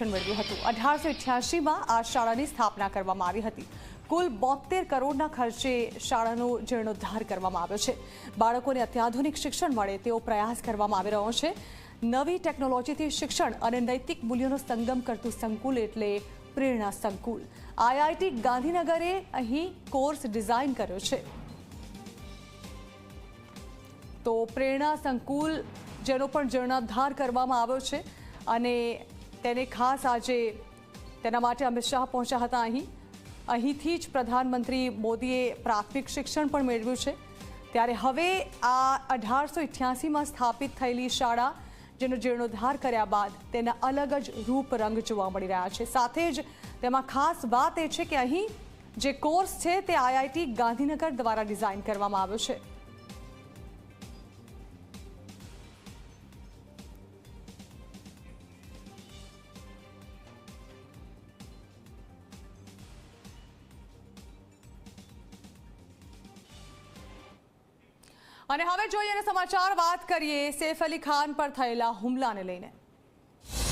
મેળવ્યું હતું। 1888માં આ શાળાની સ્થાપના કરવામાં આવી હતી। કુલ 72 કરોડના ખર્ચે શાળાનો જીર્ણોદ્ધાર કરવામાં આવ્યો છે। બાળકોને અત્યાધુનિક શિક્ષણ મળે તેવો પ્રયાસ કરવામાં આવી રહ્યો છે। નવી ટેકનોલોજીથી શિક્ષણ અને નૈતિક મૂલ્યોનો સંગમ કરતું સંકુલ એટલે પ્રેરણા સંકુલ। આઈઆઈટી ગાંધીનગરે અહીં કોર્સ ડિઝાઇન કર્યો છે। તો પ્રેરણા સંકુલ જેનો પણ જીર્ણોદ્ધાર કરવામાં આવ્યો છે અને તેને ખાસ આજે તેના માટે અમિત શાહ પહોંચ્યા હતા। અહીંથી જ પ્રધાનમંત્રી મોદીએ પ્રાથમિક શિક્ષણ પણ મેળવ્યું છે। ત્યારે હવે આ 1888માં સ્થાપિત થયેલી શાળા જેનો જીર્ણોદ્ધાર કર્યા બાદ તેના અલગ જ રૂપ રંગ જોવા મળી રહ્યા છે। સાથે જ તેમાં ખાસ વાત એ છે કે અહીં જે કોર્સ છે તે આઈઆઈટી ગાંધીનગર દ્વારા ડિઝાઇન કરવામાં આવ્યો છે। અને હવે જોઈએ સમાચાર વાત કરીએ સૈફ અલી ખાન પર થયેલા હુમલાને લઈને।